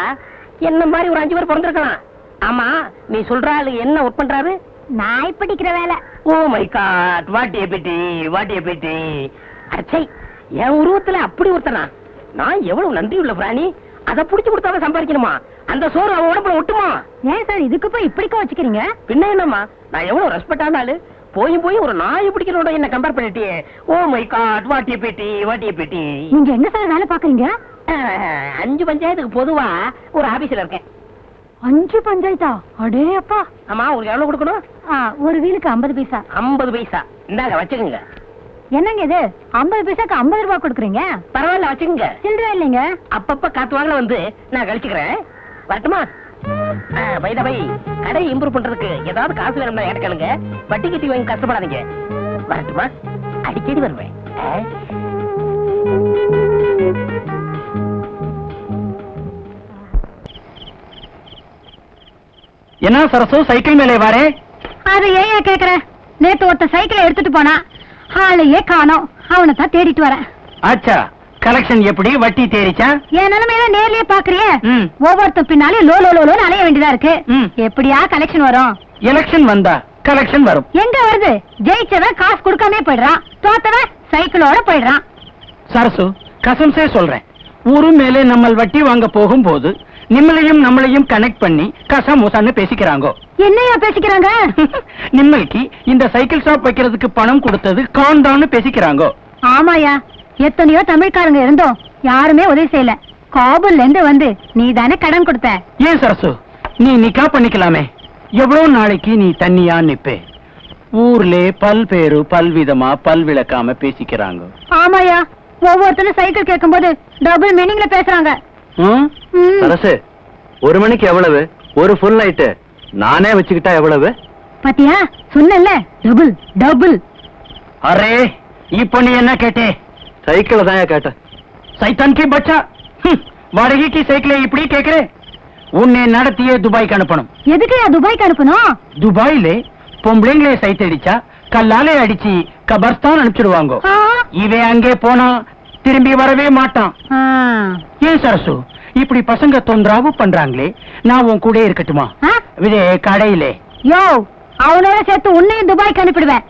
என்ன மாதிரி ஒரு 5 பேர் பிறந்திருக்கலாம். ஆமா, நீ சொல்ற ஆளு என்ன ஒர்க் பண்றாரு? நாய் பிடிக்கிற வேலை. Oh my god, what a pity. அச்சை, என் உருவத்துல அப்படி ஒருத்தனா? நான் எவ்வளவு நன்றி உள்ள பிராணி. அதை புடிச்சு கொடுத்தாலும் சம்பாதிக்கணுமா? அந்த சோறு அவன் உடம்புல ஒட்டுமா? ஏன் சார் இதுக்கு போய் இப்படிக்கோ வச்சுக்கிறீங்க? பின்ன என்னம்மா, நான் எவ்வளவு ரெஸ்பெக்டான ஆளு, போய் ஒரு நாயை பிடிக்கிறோட என்ன கம்பேர் பண்ணிட்டியே. Oh my god, what a pity. நீங்க என்ன சார் வேலை பாக்குறீங்க? 5 பஞ்சாயத்துக்கு பொதுவா ஒரு ஆபீஸ்ல இருக்கேன். 5 பஞ்சாயத்தா? அடே அப்பா. ஆமா, உங்களுக்கு எவ்வளவு கொடுக்கணும்? ஒரு வீலுக்கு 50 பைசா. 50 பைசா இந்தாங்க, வச்சுக்கோங்க. என்னங்க இது, 50 பைசாக்கு 50 ரூபாய் கொடுக்குறீங்க? பரவாயில்ல, வச்சுக்கோங்க. சில்லறை இல்லைங்க. அப்பப்ப காத்து வாங்கல வந்து நான் கழிச்சுக்கிறேன். வரட்டுமா? பை கடை இம்ப்ரூவ் பண்றதுக்கு ஏதாவது காசு வேணும்னா ஏன் கேளுங்க. வட்டி கட்டி வாங்கி கஷ்டப்படாதீங்க. வரட்டுமா? அடிக்கடி வருவேன். என்ன சரசு, சைக்கிள் மேலே வாரே? அது ஏன் கேக்குற? நேத்து ஒருத்த சைக்கிளை எடுத்துட்டு போனா, ஆளையே காணோம். அவனை தான் தேடிட்டு வரேன். ஆச்சா, கலெக்ஷன் எப்படி? வட்டி தேறிச்சா? என் நிலைமையில நேர்லயே பாக்குறியே, ம். ஒவ்வொருத்த பின்னாலே லோ லோ லோன்னு அலைய வேண்டியதா இருக்கு. எப்படியா கலெக்ஷன் வரும்? எலெக்ஷன் வந்தா கலெக்ஷன் வரும். எங்க வருது? ஜெயிச்சவன் காசு கொடுக்காம போயிடுறான், தோத்தவன் சைக்கிளோட போயிடுறான். சரசு, கசம்சே சொல்றேன், ஊரு மேலே நம்ம வட்டி வாங்க போகும்போது நம்மளையும் கனெக்ட் பண்ணி கசமுசான்னு பேசிக்கிறாங்க. என்னையா பேசிக்கிறாங்க? நிம்மளுக்கு இந்த சைக்கிள் ஷாப் வைக்கிறதுக்கு பணம் கொடுத்தது காண்டான்னு பேசிக்கிறாங்க. ஆமாயா, எத்தனையோ தமிழ்காரங்க இருந்தோம், யாருமே உதவி செய்யல. காபூல்ல இருந்து வந்து நீ தானே கடன் கொடுத்த. ஏன் சரசு, நீ நிக்கா பண்ணிக்கலாமே. எவ்வளவு நாளைக்கு நீ தண்ணியா நிப்பே? ஊர்ல பல்பேரு பல்விதமா பல்விளக்காம பேசிக்கிறாங்க. ஆமாயா, ஒவ்வொருத்தரும் சைக்கிள் கேட்கும்போது டபுள் மீனிங்ல பேசுறாங்க. ம்? சரசு, 1 மணிக்கு எவ்வளவு? ஒரு ஃபுல் நைட்டு நானே வச்சுக்கிட்டா எவ்வளவு? பாத்தியா, சொன்னல டபுள் டபுள். அரே, இப்ப நீ என்ன கேட்டே? சைக்கிள தான் கேட்டேன். சைத்தான் கி பச்சா, வாடகைக்கு சைக்கிளை இப்படி கேக்குறே? உன்னை நடத்தியே துபாய்க்கு அனுப்பணும். எதுக்குயா துபாய்க்கு அனுப்பணும்? துபாயில பொம்பளைங்களே சைட் அடிச்சா கல்லாலே அடிச்சு கபர்ஸ்தான் அனுப்பிச்சிடுவாங்க. ஆ. இவன் அங்கே போனா திரும்பி வரவே மாட்டான். ஆ. ஏன் சரசு, இப்படி பசங்க தொந்தரவு பண்றாங்களே, நான் உன் கூட இருக்கட்டுமா? ஆ? இதே கடையிலே யோ, அவனோட சேர்த்து உன்னையும் துபாய்க்கு அனுப்பிடுவேன்.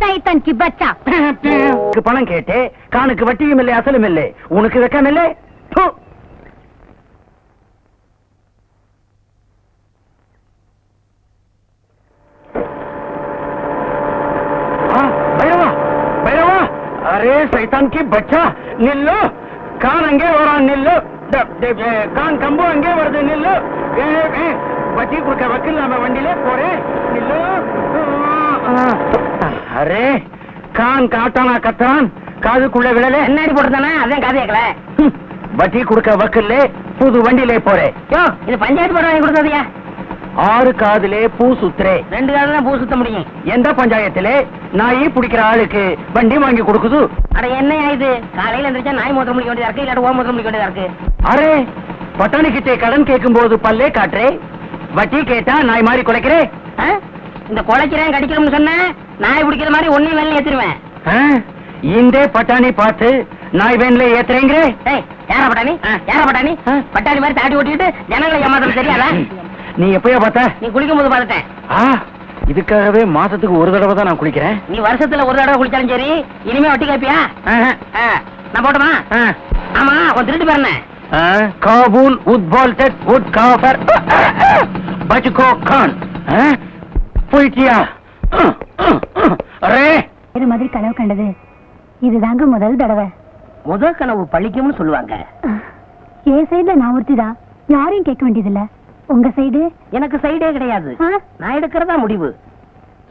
சைத்தான் கி பச்சா. பணம் கேட்டே, காணுக்கு வட்டியும் இல்லை அசலும் இல்லை, உனக்கு வெக்கம் இல்லை. ப்பு. भैरवा भैरवा, अरे शैतान की बच्चा, निल्लो. कान अंगे वरा निल्लो. कान कंबो अंगे वर्दे निल्लो. बच्ची कुछ वकील नाम वंडीले पोरे निल्लो. अरे कान काटाना कत्रान காதுக்குள்ள விழல என்னடி போட்டுதானே, அதான் காது கேட்கல. வட்டி கொடுக்க வக்கல்ல புது வண்டியிலே போறே. யோ, இது பஞ்சாயத்து போட வாங்கி கொடுத்ததையா? 6 காதுலே பூ சுத்துறே. 2 காதுல பூ சுத்த முடியும். எந்த பஞ்சாயத்திலே நாய் பிடிக்கிற ஆளுக்கு வண்டி வாங்கி கொடுக்குது? அட என்னையா இது, காலையில எந்திரிச்சா நாய் மூத்திரம் முடிக்க வேண்டியதா இருக்கு, இல்லாட்ட ஓ மூத்திரம் முடிக்க வேண்டியதா இருக்கு. அரே, பட்டாணி கிட்டே கடன் கேட்கும் போது பல்லே காட்டுறே, வட்டி கேட்டா நாய் மாதிரி குலைக்கிறே. இந்த குலைக்கிறேன் கடிக்கிறோம்னு சொன்ன நாய் பிடிக்கிற மாதிரி ஒன்னையும் வேலை ஏத்துருவேன். இந்த பட்டாணி பார்த்து நாய் வேன்ல ஏத்துறேங்கிற. யாரா பட்டாணி? யாரா பட்டாணி? பட்டாணி மாதிரி தாட்டி ஓட்டிட்டு ஜனங்களை ஏமாத்தணும் தெரியாதா? நீ எப்பயா பார்த்த? நீ குளிக்கும் போது பார்த்துட்டேன். இதுக்காகவே மாசத்துக்கு ஒரு தடவை தான் நான் குளிக்கிறேன். நீ வருஷத்துல ஒரு தடவை குளிச்சாலும் சரி, இனிமே வட்டி கேப்பியா? நான் போட்டுமா? ஆமா, உன் திருட்டு பேர் என்ன? காபூல் உத்பால்டட் உட் காஃபர் பச்சுகோ கான். போயிட்டியா? அரே, இது மாதிரி கனவு கண்டது இதுதாங்க முதல் தடவை. முதல் கனவு பழிக்கும்னு சொல்லுவாங்க. என் சைடுல நான் ஒருத்திதான், யாரையும் கேட்க வேண்டியதில்ல. உங்க சைடு? எனக்கு சைடே கிடையாது. நான் எடுக்கிறதா முடிவு.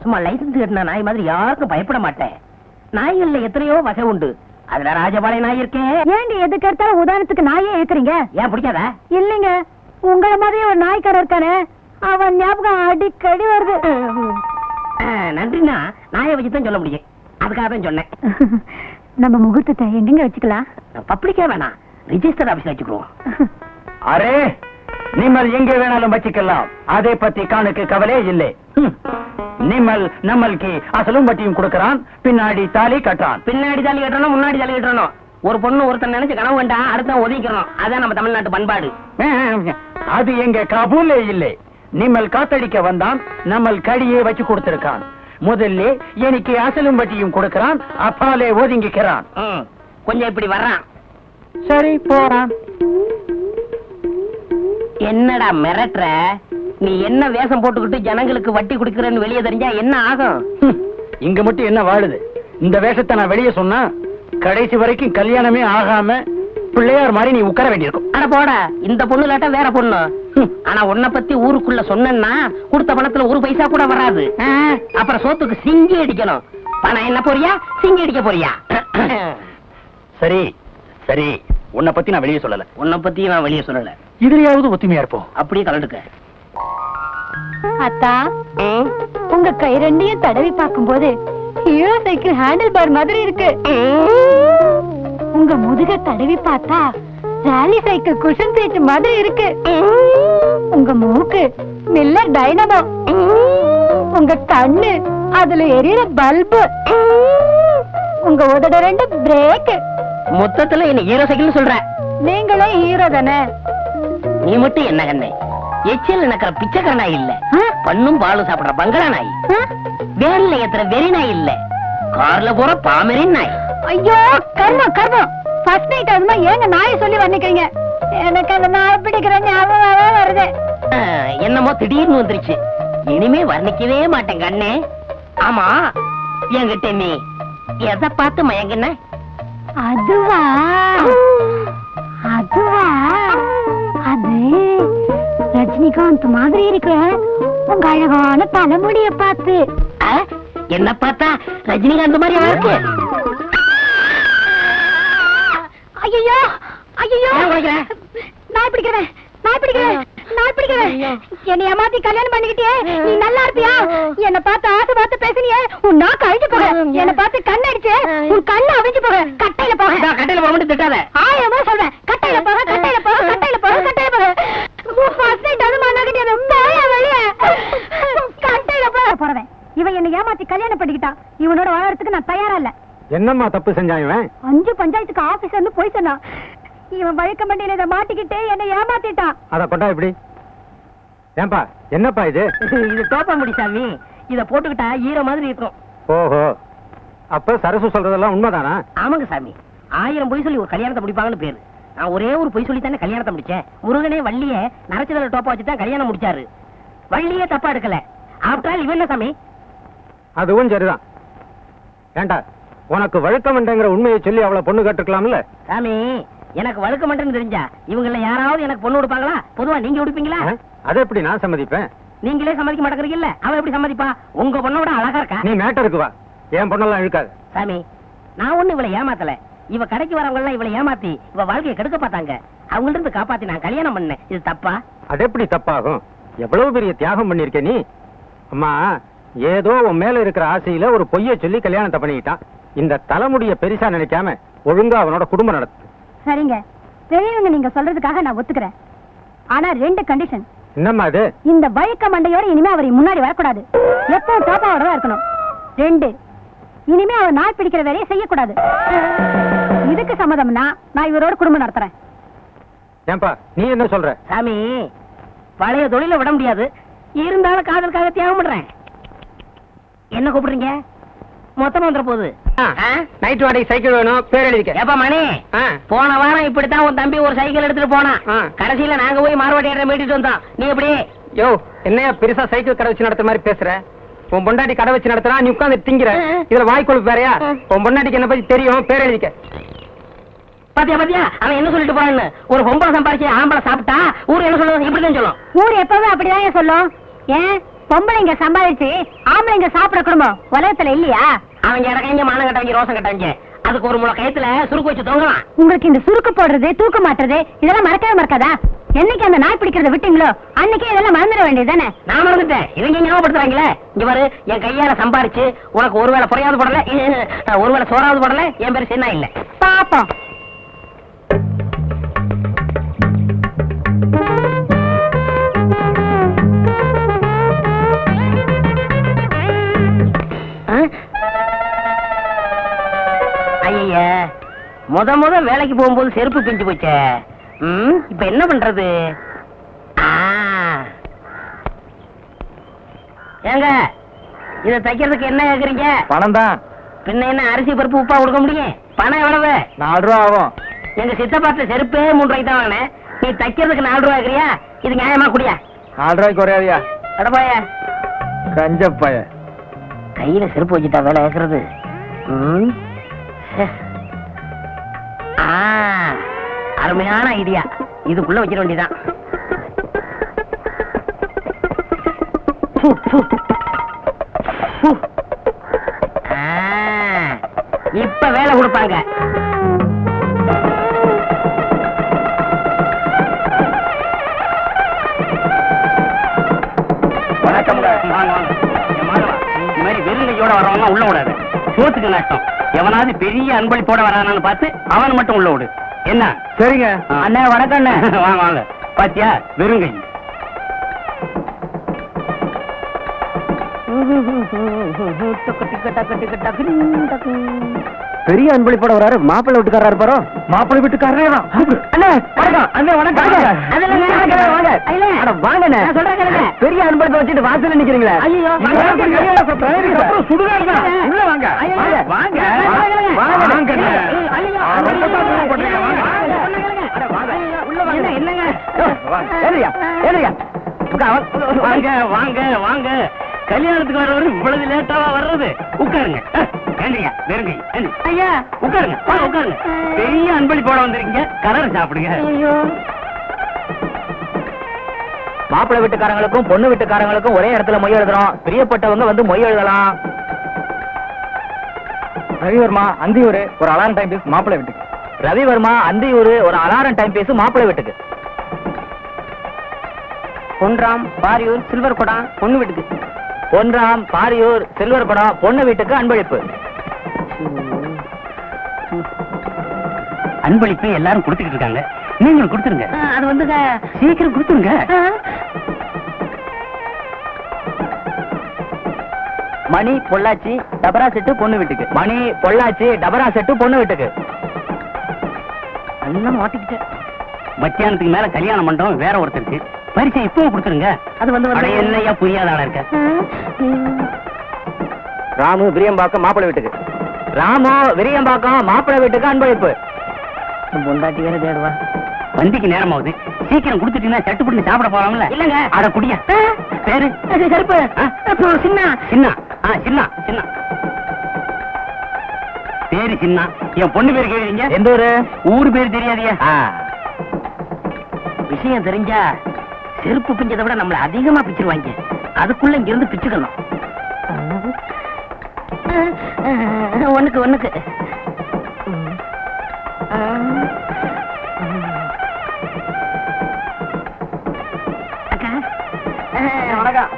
சும்மா லைசன்ஸ் கட்டின நாய் மாதிரி யாருக்கும் பயப்பட மாட்டேன். நாய்கள்ல எத்தனையோ வகை உண்டு. அதுல ராஜபாளைய நாய் இருக்கேன். ஏங்க எதுக்கு எடுத்தாலும் உதாரணத்துக்கு நாயே ஏக்குறீங்க? ஏன் பிடிக்காதா? இல்லைங்க, உங்களை மாதிரியே ஒரு நாய்க்காரர் இருக்கானே, அவன் ஞாபகம் அடிக்கடி வருது. நன்றினா நாயை வச்சுதான் சொல்ல முடியும், அதுக்காக தான் சொன்னேன். நம்ம முகூர்த்தத்தை எங்கெங்க வச்சுக்கலாம்? பப்ளிக்கா வேணாம், ரிஜிஸ்டர் ஆபீஸ்ல வச்சுக்குவோம். அரே, நிம்மல் எங்கே வேணாலும் வச்சுக்கலாம், அதை பத்தி காணுக்கு கவலை இல்லை. நிம்மல் நம்மளுக்கு அசலும் வட்டியும் கொடுக்கறான், பின்னாடி தாலி கட்டுறான். பின்னாடி தாலி கட்டணும், முன்னாடி தாலி கட்டணும். ஒரு பொண்ணு ஒருத்தன் நினைச்சு கனவு வேண்டா, அடுத்த ஒதுக்கிறோம். அதான் நம்ம தமிழ்நாட்டு பண்பாடு. அது எங்க காபூலே இல்லை. நிம்மல் காத்தடிக்க வந்தான், நம்மள் கடியே வச்சு கொடுத்திருக்கான். முதல்ல எனக்கு அசலும் வட்டியும் கொடுக்கறான், அப்பாலே ஒதுங்கிக்கிறான். கொஞ்சம் இப்படி வர்றான். சரி, போறான். என்னடா மிரட்டுற? நீ என்ன வேஷம் போட்டுக்கிட்டு ஜனங்களுக்கு வட்டி குடுக்கறன்னு வெளியே தெரிஞ்சா என்ன ஆகும்? இங்க மட்டும் என்ன வாழுது? இந்த வேஷத்தை நான் வெளியே சொன்னா கடைசி வரைக்கும் கல்யாணமே ஆகாம பிள்ளையார் மாதிரி நீ உட்கார வேண்டியிருக்கும். அட போட, இந்த பொண்ணு இல்லாட்டா வேற பொண்ணு. ஆனா உன்னை பத்தி ஊருக்குள்ள சொன்னா கொடுத்த பணத்துல ஒரு பைசா கூட வராது. அப்புறம் சோத்துக்கு சிங்கி அடிக்கணும். பணம் என்ன போறியா, சிங்கி அடிக்க போறியா? சரி சரி, உன்னை பத்தி நான் வெளியே சொல்லல. உன்னை பத்தி நான் வெளியே சொல்லல. இதுலயாவது ஒத்துமையா இருப்போம். அப்படியே கலந்துக்க. அத்தா, உங்க கை ரெண்டையும் தடவி பார்க்கும்போது ஹீரோ சைக்கிள் ஹேண்டில் பார் மாதிரி இருக்கு. உங்க முதுக தடவி பார்த்தா ராலி சைக்கிள் குஷன் சீட் மாதிரி இருக்கு. உங்க மூக்கு மில்லர் டைனமோ. உங்க கண்ணு அதுல எரியற பல்பு. உங்க உதட ரெண்டு பிரேக். மொத்தத்துல என்ன ஹீரோ சைக்கிள் சொல்ற? நீங்களே ஹீரோ தானே? நீ மட்டும் என்ன கண்ணே, எச்சில் நடக்கிற பிச்சைக்கார நாய் இல்ல, பண்ணும் பாலும் சாப்பிடுற பங்களா நாய், வேன்ல ஏத்துற வெறி நாய் இல்ல, கார்ல போற பாமரின் நாய். ஐயோ கர்மம் கர்மம், ஃபர்ஸ்ட் நைட் அதுமா ஏங்க நாயை சொல்லி வர்ணிக்கிறீங்க? எனக்கு அந்த நாய் பிடிக்கிற ஞாபகமாவே வருது. என்னமோ திடீர்னு வந்துருச்சு, இனிமே வர்ணிக்கவே மாட்டேன் கண்ணே. ஆமா, என்கிட்ட நீ எதை பார்த்து மயங்கின? அதுவா அதுவா ரஜினிகாந்த் மாதிரி இருக்கு உங்க அழகான தலைமுடிய பார்த்து. என்ன பார்த்தா ரஜினிகாந்த் மாதிரி இருக்கு. ஐயோ ஐயோ நான் பிடிக்கிறேன் என்னை ஏமாத்தி கல்யாணம் பண்ணிக்கிட்டே நீ நல்லா இருப்பியா? என்ன பார்த்து ஆசை பார்த்து பேசுனியே உன் நாக்கு அழிஞ்சு போக. என்ன பார்த்து கண்ணு அடிச்சு உன் கண்ணு அவிஞ்சு போக. கட்டையில போக. கட்டையில போக மட்டும் திட்டாத. ஆயமா சொல்றேன். கட்டையில போக. போறேன். இவன் என்ன ஏமாத்தி கல்யாணம் பண்ணிக்கிட்டா. இவனோட வாழறதுக்கு நான் தயாரா இல்ல. என்னம்மா தப்பு செஞ்சான் இவன்? 5 பஞ்சாயத்துக்கு ஆபீஸ்ல இருந்து போய் சொன்னான். இவன் வழக்க மண்டியில இதை மாட்டிக்கிட்டே என்ன ஏமாத்திட்டான். அத கொண்டா இப்படி. ஏன்பா என்னப்பா இது? இது தோப்ப முடி சாமி. இத போட்டுக்கிட்டா ஈர மாதிரி இருக்கும். ஓஹோ, அப்ப சரசு சொல்றதெல்லாம் உண்மைதானா? ஆமாங்க சாமி. 1000 பொய் சொல்லி ஒரு கல்யாணத்தை முடிப்பாங்கன்னு பேரு. நான் ஒரே ஒரு பொய் சொல்லி தானே கல்யாணத்தை முடிச்சேன். முருகனே வள்ளிய நரச்சதல டோப்பா வச்சு தான் கல்யாணம் முடிச்சாரு. வள்ளியே தப்பா எடுக்கல. ஆஃப்டர் ஆல் இவன் என்ன சாமி? அதுவும் சரிதான். ஏண்டா உனக்கு வழக்கமண்டங்கிற உண்மையை சொல்லி அவளை பொண்ணு கேட்டுக்கலாம்ல? சாமி, எனக்கு வழக்கமண்டன்னு தெரிஞ்சா இவங்கள யாராவது எனக்கு பொண்ணு கொடுப்பாங்களா? பொதுவா நீங்க கொடுப்பீங்களா? அதை எப்படி நான் சம்மதிப்பேன்? நீங்களே சம்மதிக்க மாட்டேங்கிறீங்கல்ல, அவன் எப்படி சம்மதிப்பா? உங்க பொண்ணோட அழகா இருக்கா. நீ மேட்டருக்கு வா. என் பொண்ணெல்லாம் இழுக்காது. சாமி, நான் ஒண்ணு இவளை ஏமாத்தல. இவ கடைக்கு வரவங்க எல்லாம் இவளை ஏமாத்தி இவ வாழ்க்கையை கெடுக்க பார்த்தாங்க. அவங்கள்ட்ட இருந்து காப்பாத்தி நான் கல்யாணம் பண்ணேன். இது தப்பா? அது எப்படி தப்பாகும்? எவ்வளவு பெரிய தியாகம் பண்ணிருக்க நீ. அம்மா, ஏதோ உன் மேல இருக்கிற ஆசையில ஒரு பொய்ய சொல்லி கல்யாணத்தை பண்ணிக்கிட்டான். இந்த தலைமுடிய பெருசா நினைக்காம ஒழுங்கா அவனோட குடும்பம் நடத்து. சரிங்க, பெரியவங்க நீங்க சொல்றதுக்காக நான் ஒத்துக்கிறேன். ஆனா 2 கண்டிஷன். என்னம்மா அது? இந்த வழக்க மண்டையோட இனிமே அவர் முன்னாடி வரக்கூடாது. எப்பவும் தோப்பாவோட தான் இருக்கணும். 2, இனிமே அவர் நாள் பிடிக்கிற வேலையை செய்யக்கூடாது. இதுக்கு சம்மதம்னா நான் இவரோட குடும்பம் நடத்துறேன். ஏன்பா நீ என்ன சொல்ற? சாமி, பழைய தொழில விட முடியாது. இருந்தாலும் காதலுக்காக தியாகம் பண்றேன். என்ன கூப்பிடுறீங்க? மொத்தமா வந்துற போகுது. நைட் வாடகை சைக்கிள் வேணும், பேர் எழுதிக்க. ஏப்பா மணி, போன வாரம் இப்படித்தான் உன் தம்பி ஒரு சைக்கிள் எடுத்துட்டு போனான். கடைசியில நாங்க போய் மார்வாடி ஏற மீட்டிட்டு வந்தோம். நீ எப்படி? யோ, என்னையா பெருசா சைக்கிள் கடை வச்சு நடத்த மாதிரி பேசுற? உன் பொண்டாட்டி கடை வச்சு நடத்துறா, நீ உட்கார்ந்து திங்கிற. இதுல வாய்க்கொழுப்பு வேறையா? உன் பொண்டாட்டிக்கு என்ன பத்தி தெரியும், பேர் எழுதிக்க. பாத்தியா அவன் என்ன சொல்லிட்டு போறான்னு. ஒரு பொம்பளை சம்பாதிச்சு ஆம்பளை சாப்பிட்டா ஊர் என்ன சொல்லுவாங்க? இப்படிதான் சொல்லும். ஊர் எப்பவும் அப்படிதான் சொல்லும். ஏன் பொம்பளைங்க சம்பாதிச்சு ஆம்பளைங்க சாப்பிட குடும்பம் உலகத்துல இல்லையா? அவங்க இடக்கங்க மானம் கட்டவங்க ரோசம் கட்டவங்க. அதுக்கு ஒரு முளை கயத்துல சுருக்கு வச்சு தொங்கலாம். உங்களுக்கு இந்த சுருக்கு போடுறது தூக்க மாட்டுறது இதெல்லாம் மறக்கவே மறக்காதா? என்னைக்கு அந்த நாய் பிடிக்கிறத விட்டீங்களோ அன்னைக்கே இதெல்லாம் மறந்துட வேண்டியதுதானே? நான் மறந்துட்டேன். இவங்க ஞாபகப்படுத்துறாங்களே. இங்க பாரு, என் கையால சம்பாரிச்சு உனக்கு ஒருவேளை புறையாவது போடல, ஒருவேளை சோறாவது போடல. என் பேரு சின்ன இல்ல. பாப்போம். ஐய, முத வேலைக்கு போகும்போது செருப்பு பிஞ்சு போச்சே. இப்ப என்ன பண்றது? ஏங்க, இத தைக்கிறதுக்கு என்ன கேக்குறீங்க? பணம் தான். பின்ன என்ன அரிசி பருப்பு உப்பா கொடுக்க முடியும்? பணம் எவ்வளவு? 4 ரூபா ஆகும். எங்க சித்தப்பாத்துல செருப்பே 3 ரூபாய்க்கு தான் வாங்கினேன். நீ தைக்கிறதுக்கு 4 ரூபா கேக்குறியா? இது நியாயமா? குடியா? 4 ரூபாய்க்கு குறையாதியா? அடப்பாய கஞ்சப்பாய. கையில செருப்பு வச்சுட்டா வேலை கேக்குறது. அருமையான ஐடியா. இதுக்குள்ள வச்சிட வேண்டியதான். இப்ப வேலை கொடுப்பாங்க. வணக்கம்ங்க. இந்த மாதிரி வெறுங்கையோட வரவங்க உள்ள விடாது. சோத்துக்கு நஷ்டம். எவனாவது பெரிய அன்பளிப்போட வரானான்னு பார்த்து அவன் மட்டும் உள்ள விடு. என்ன? சரிங்க அண்ணா, வணக்கம் அண்ணா. வாங்க வாங்க. பாத்தியா, வெறுங்கை. பெரிய அன்பளிப்போட வராரு. மாப்பிள்ளை வீட்டுக்காரர் பாரு. மாப்பிள்ளை வீட்டுக்காரரே தான். அண்ணே வணக்கம். அண்ணே வணக்கம். வாங்க. பெரிய அன்பளிப்பை வச்சுட்டு வாசல்ல நிக்கிறீங்களா? சுடுகாடு தான். உள்ள வாங்க. வாங்க. வாங்க வாங்க வாங்க. கல்யாணத்துக்கு வர்றவரு இவ்வளவு லேட்டாவா வர்றது? உட்காருங்க. வெறுங்கை. ஐயா உட்காருங்க, உட்காருங்க. பெரிய அன்பளிப்போட வந்திருக்கீங்க, கலர் சாப்பிடுங்க. மாப்பிள்ளை வீட்டுக்காரங்களுக்கும் பொண்ணு வீட்டுக்காரங்களுக்கும் ஒரே இடத்துல மொய் எழுதுறோம். பிரியப்பட்டவங்க வந்து மொய் எழுதலாம். ரவிவர்மா அந்தியூர் ஒரு அலாரம் டைம் பீஸ் மாப்பிள்ளை வீட்டுக்கு. ரவிவர்மா அந்தியூர் ஒரு அலாரம் டைம் பீஸ் மாப்பிள்ளை வீட்டுக்கு. பொன்ராம் பாரியூர் சில்வர் குடம் பொண்ணு வீட்டுக்கு. பொன்ராம் பாரியூர் சில்வர் குடம் பொண்ணு வீட்டுக்கு அன்பளிப்பு. அன்பளிப்பு எல்லாரும் கொடுத்துக்கிட்டு இருக்காங்க, நீங்களும் கொடுத்துருங்க. அது வந்துங்க சீக்கிரம் கொடுத்துருங்க. மணி பொள்ளாச்சி டபரா செட்டு பொண்ணு வீட்டுக்கு. மணி பொள்ளாச்சி டபரா செட்டு பொண்ணு வீட்டுக்கு. எல்லாம் மாட்டிக்கிட்டு மத்தியானத்துக்கு மேல கல்யாண மண்டபம் வேற ஒருத்தருக்கு. பரிசை இப்பவும் கொடுத்துருங்க. அது வந்து என்னையா புரியாத ஆளா இருக்க. ராமு விரியம்பாக்கம் மாப்பிள்ளை வீட்டுக்கு. ராமு விரியம்பாக்கம் மாப்பிள்ளை வீட்டுக்கு அன்பளிப்பு. பொண்டாட்டி வேற தேடுவா. வண்டிக்கு நேரமாவது, சீக்கிரம் கொடுத்துட்டீங்கன்னா சட்டு புட்டு சாப்பிட போறாங்கல்ல. இல்லங்க. அட குடியா. பேரு செருப்பு சின்ன சின்ன. சின்ன சின்ன பேரு சின்ன. என் பொண்ணு பேரு கேளுங்க. எந்த ஊரு? ஊரு பேரு தெரியாதியா? விஷயம் தெரிஞ்சா செருப்பு பிஞ்சதை விட நம்மள அதிகமா பிச்சிருவாங்க. அதுக்குள்ள இங்க இருந்து பிச்சுக்கணும். ஒண்ணுக்கு ஒண்ணுக்கு.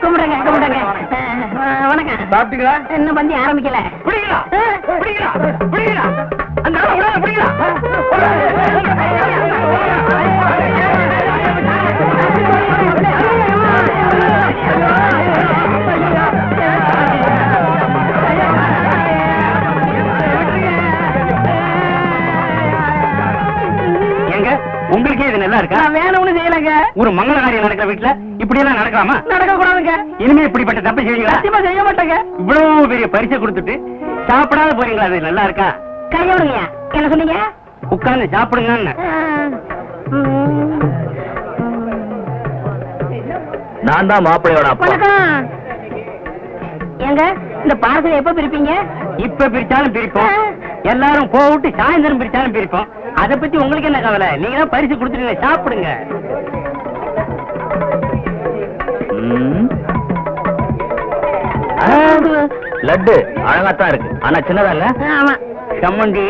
கும்பிடுங்க கும்பிடுங்க. வணக்கம். சாப்பிட்டீங்களா? இன்னும் பந்தி ஆரம்பிக்கல. பிடிங்களா பிடிங்களா பிடிங்களா அந்த ஆளை விடாத, பிடிங்களா. எங்க உங்களுக்கே இது நல்லா இருக்கா? நான் வேணும்னு செய்யலங்க. ஒரு மங்கள காரியம் நடக்கிற வீட்டுல இப்படி எல்லாம் நடக்கலாமா? நடக்க கூடாதுங்க. இனிமே இப்படிப்பட்ட தப்பு செய்வீங்களா? சத்தியமா செய்ய மாட்டேங்க. இவ்வளவு பெரிய பரிசை கொடுத்துட்டு சாப்பிடாத போறீங்களா? அது நல்லா இருக்கா? கைய விடுங்க. என்ன சொன்னீங்க? உட்கார்ந்து சாப்பிடுங்க. நான் தான் மாப்பிள்ளையோட அப்பா. வணக்கம். ஏங்க இந்த பார்சல் எப்ப பிரிப்பீங்க? இப்ப பிரிச்சாலும் பிரிப்போம், எல்லாரும் போட்டு சாயந்தரம் பிரிச்சாலும் பிரிப்போம். அத பத்தி உங்களுக்கு என்ன கவலை? நீங்க தான் பரிசு கொடுத்துருங்க, சாப்பிடுங்க. லட்டு அழகாத்தான் இருக்கு, ஆனா சின்னதா இல்ல. ஆமா. சம்மந்தி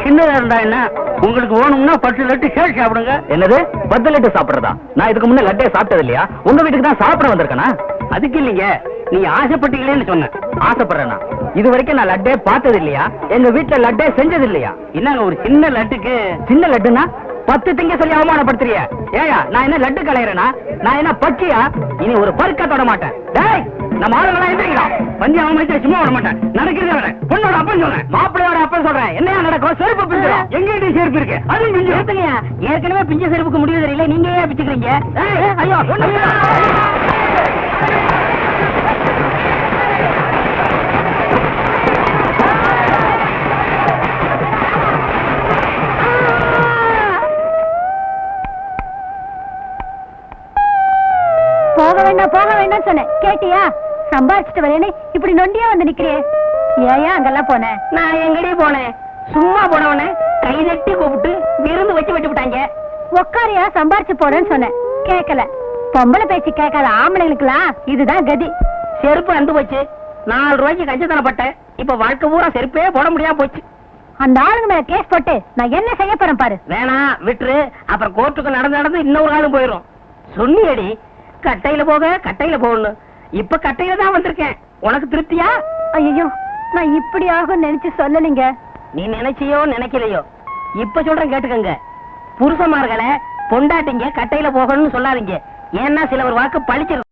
சின்னதா இருந்தா என்ன? உங்களுக்கு வேணும்னா 10 லட்டு சேர்த்து சாப்பிடுங்க. என்னது 10 லட்டு சாப்பிடுறதா? நான் இதுக்கு முன்ன லட்டே சாப்பிட்டது இல்லையா? உங்க வீட்டுக்கு தான் சாப்பிட வந்திருக்கேனா? அதுக்கு இல்லீங்க, நீங்க ஆசைப்பட்டீங்களேன்னு சொன்ன. ஆசைப்படுறேனா? இது வரைக்கும் நான் லட்டே பார்த்தது இல்லையா? எங்க வீட்டுல லட்டே செஞ்சது இல்லையா? என்னங்க ஒரு சின்ன லட்டுக்கு? சின்ன லட்டுனா 10 திங்க சொல்லி அவமானப்படுத்துறிய? ஏயா நான் என்ன லட்டு கலையறேனா? நான் என்ன பச்சியா? இனி ஒரு பருக்க தொட மாட்டேன். டேய் நம்ம ஆளுங்களா எந்திரிக்கலாம். பந்தி அவமானிச்சா சும்மா விட மாட்டேன். நடக்கிறத விட பொண்ணோட அப்பன் சொல்றேன், மாப்பிள்ளையோட அப்பன் சொல்றேன். என்னையா நடக்கும்? செருப்பு பிஞ்சிடும். எங்கிட்ட செருப்பு இருக்கு, அதுவும் பிஞ்சு. ஏற்கனவே பிஞ்ச செருப்புக்கு முடிவு தெரியல, நீங்க ஏன் பிச்சுக்கிறீங்க? ஐயோ போக வேண்டாம் சொன்னேன், கேட்டியா? சம்பாரிச்சுட்டு வரேன்னு இப்படி நொண்டியா வந்து நிக்கிறியே. ஏன் அங்கெல்லாம் போனேன்? நான் எங்கடி போனேன்? சும்மா போனவனே கை தட்டி கூப்பிட்டு விருந்து வச்சு விட்டு விட்டாங்க. உக்காரியா சம்பாரிச்சு போறேன்னு சொன்னேன், கேட்கல. பொம்பளை பேச்சு கேட்காத ஆம்பளைங்களுக்குலாம் இதுதான் கதி. செருப்பு அந்து போச்சு. 4 ரூபாய்க்கு கஞ்சத்தனப்பட்டேன். இப்ப வாழ்க்கை பூரா செருப்பே போட முடியாம போச்சு. அந்த ஆளுங்க மேல கேஸ் போட்டு நான் என்ன செய்ய போறேன் பாரு. வேணாம் விட்டுரு, அப்புறம் கோர்ட்டுக்கு நடந்து இன்னொரு காலம் போயிடும். சொன்னியடி கட்டையில போக கட்டையில போகணும். இப்ப கட்டையில தான் வந்திருக்கேன். உனக்கு திருப்தியா? ஐயோ நான் இப்படி ஆகும் நினைச்சு சொல்லலைங்க. நீ நினைச்சியோ நினைக்கலையோ, இப்ப சொல்றேன் கேட்டுக்கங்க. புருஷமார்களை பொண்டாட்டிங்க கட்டையில போகணும்னு சொல்லாதீங்க. ஏன்னா சில ஒரு வாக்கு பழிச்சிருக்கும்.